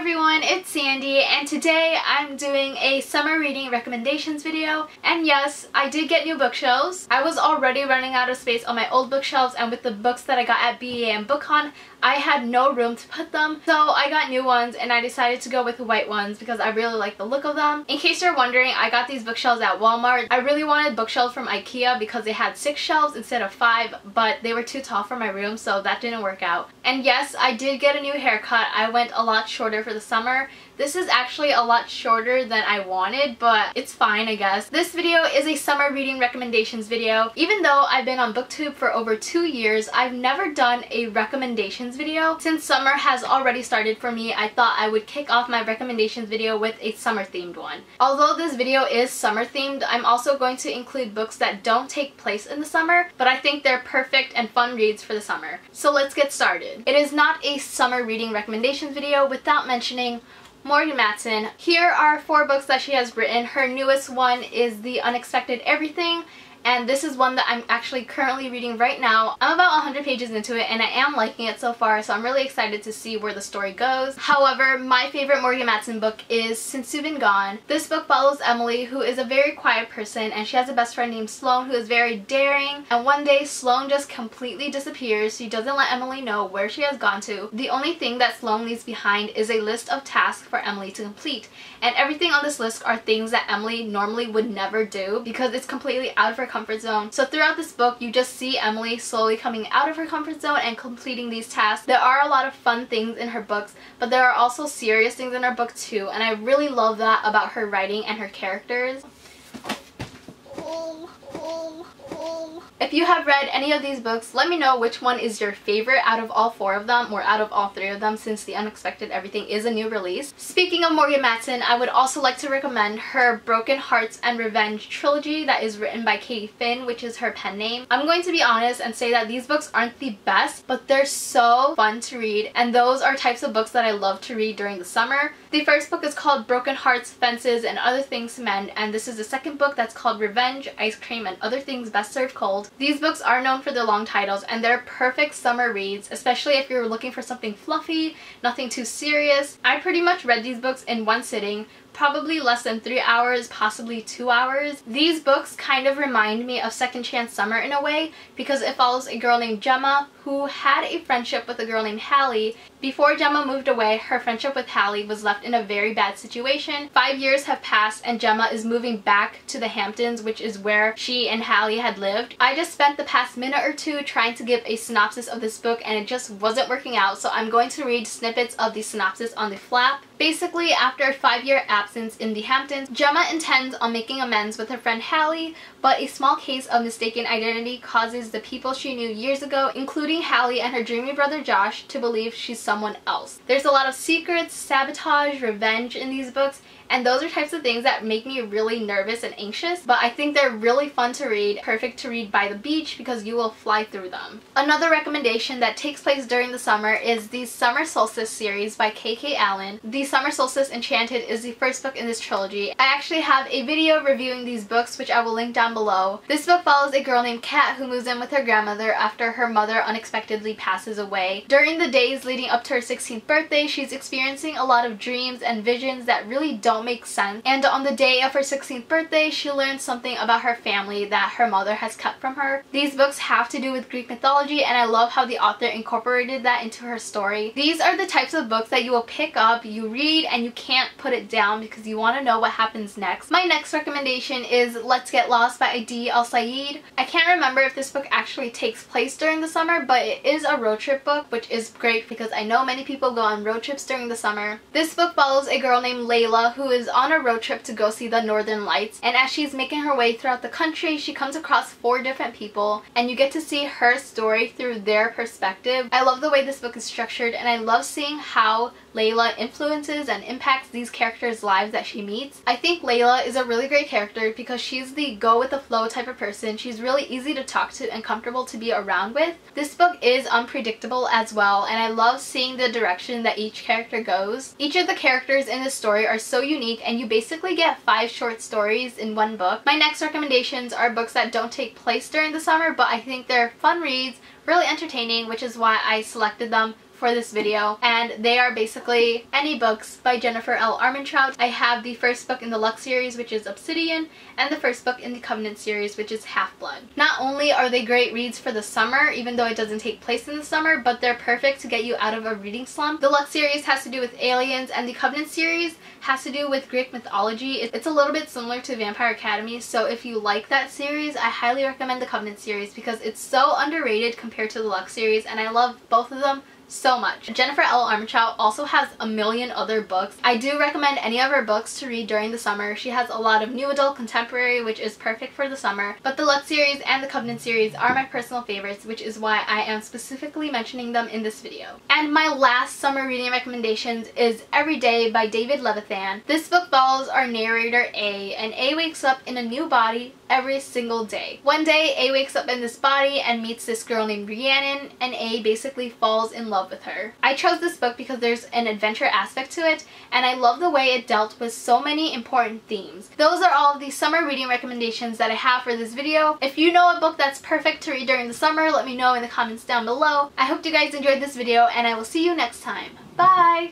everyone, it's Sandy, and today I'm doing a summer reading recommendations video. And yes, I did get new bookshelves. I was already running out of space on my old bookshelves, and with the books that I got at BEA and BookCon, I had no room to put them. So I got new ones and I decided to go with the white ones because I really like the look of them. In case you're wondering, I got these bookshelves at Walmart. I really wanted bookshelves from IKEA because they had 6 shelves instead of 5, but they were too tall for my room, so that didn't work out. And yes, I did get a new haircut. I went a lot shorter for the summer. This is actually a lot shorter than I wanted, but it's fine, I guess. This video is a summer reading recommendations video. Even though I've been on BookTube for over 2 years, I've never done a recommendations video. Since summer has already started for me, I thought I would kick off my recommendations video with a summer themed one. Although this video is summer themed, I'm also going to include books that don't take place in the summer, but I think they're perfect and fun reads for the summer. So let's get started. It is not a summer reading recommendations video without mentioning Morgan Matson. Here are 4 books that she has written. Her newest one is The Unexpected Everything, and this is one that I'm actually currently reading right now. I'm about 100 pages into it and I am liking it so far, so I'm really excited to see where the story goes. However, my favorite Morgan Matson book is Since You've Been Gone. This book follows Emily, who is a very quiet person, and she has a best friend named Sloane who is very daring, and one day Sloane just completely disappears. She doesn't let Emily know where she has gone to. The only thing that Sloane leaves behind is a list of tasks for Emily to complete, and everything on this list are things that Emily normally would never do because it's completely out of her comfort zone. So throughout this book, you just see Emily slowly coming out of her comfort zone and completing these tasks. There are a lot of fun things in her books, but there are also serious things in her book too, and I really love that about her writing and her characters. If you have read any of these books, let me know which one is your favorite out of all 4 of them, or out of all 3 of them, since The Unexpected Everything is a new release. Speaking of Morgan Matson, I would also like to recommend her Broken Hearts and Revenge trilogy that is written by Katie Finn, which is her pen name. I'm going to be honest and say that these books aren't the best, but they're so fun to read, and those are types of books that I love to read during the summer. The first book is called Broken Hearts, Fences, and Other Things to Mend, and this is the second book that's called Revenge, Ice Cream, and Other Things Best Served Cold. These books are known for their long titles, and they're perfect summer reads, especially if you're looking for something fluffy, nothing too serious. I pretty much read these books in one sitting, probably less than 3 hours, possibly 2 hours. These books kind of remind me of Second Chance Summer in a way, because it follows a girl named Gemma who had a friendship with a girl named Hallie. Before Gemma moved away, her friendship with Hallie was left in a very bad situation. 5 years have passed and Gemma is moving back to the Hamptons, which is where she and Hallie had lived. I just spent the past minute or two trying to give a synopsis of this book and it just wasn't working out, so I'm going to read snippets of the synopsis on the flap. Basically, after a 5-year absence in the Hamptons, Gemma intends on making amends with her friend Hallie, but a small case of mistaken identity causes the people she knew years ago, including Hallie and her dreamy brother Josh, to believe she's someone else. There's a lot of secrets, sabotage, revenge in these books, and those are types of things that make me really nervous and anxious, but I think they're really fun to read, perfect to read by the beach because you will fly through them. Another recommendation that takes place during the summer is the Summer Solstice series by K.K. Allen. The Summer Solstice Enchanted is the first book in this trilogy. I actually have a video reviewing these books, which I will link down below. This book follows a girl named Kat who moves in with her grandmother after her mother unexpectedly passes away. During the days leading up to her 16th birthday, she's experiencing a lot of dreams and visions that really don't make sense, and on the day of her 16th birthday she learns something about her family that her mother has kept from her. These books have to do with Greek mythology, and I love how the author incorporated that into her story. These are the types of books that you will pick up, you read, and you can't put it down because you want to know what happens next. My next recommendation is Let's Get Lost by Adi El-Sayed. I can't remember if this book actually takes place during the summer, but it is a road trip book, which is great because I know many people go on road trips during the summer. This book follows a girl named Layla who is on a road trip to go see the Northern Lights, and as she's making her way throughout the country, she comes across 4 different people, and you get to see her story through their perspective. I love the way this book is structured, and I love seeing how Layla influences and impacts these characters' lives that she meets. I think Layla is a really great character because she's the go with the flow type of person. She's really easy to talk to and comfortable to be around with. This book is unpredictable as well, and I love seeing the direction that each character goes. Each of the characters in this story are so unique, and you basically get 5 short stories in one book. My next recommendations are books that don't take place during the summer, but I think they're fun reads, really entertaining, which is why I selected them for this video, and they are basically any books by Jennifer L. Armentrout. I have the first book in the Lux series, which is Obsidian, and the first book in the Covenant series, which is Half-Blood. Not only are they great reads for the summer, even though it doesn't take place in the summer, but they're perfect to get you out of a reading slump. The Lux series has to do with aliens, and the Covenant series has to do with Greek mythology. It's a little bit similar to Vampire Academy, so if you like that series, I highly recommend the Covenant series because it's so underrated compared to the Lux series, and I love both of them so much. Jennifer L. Armentrout also has a million other books. I do recommend any of her books to read during the summer. She has a lot of new adult contemporary, which is perfect for the summer, but the Lux series and the Covenant series are my personal favorites, which is why I am specifically mentioning them in this video. And my last summer reading recommendations is Every Day by David Levithan. This book follows our narrator A, and A wakes up in a new body every single day. One day, A wakes up in this body and meets this girl named Rhiannon, and A basically falls in love with her. I chose this book because there's an adventure aspect to it, and I love the way it dealt with so many important themes. Those are all of the summer reading recommendations that I have for this video. If you know a book that's perfect to read during the summer, let me know in the comments down below. I hope you guys enjoyed this video, and I will see you next time. Bye!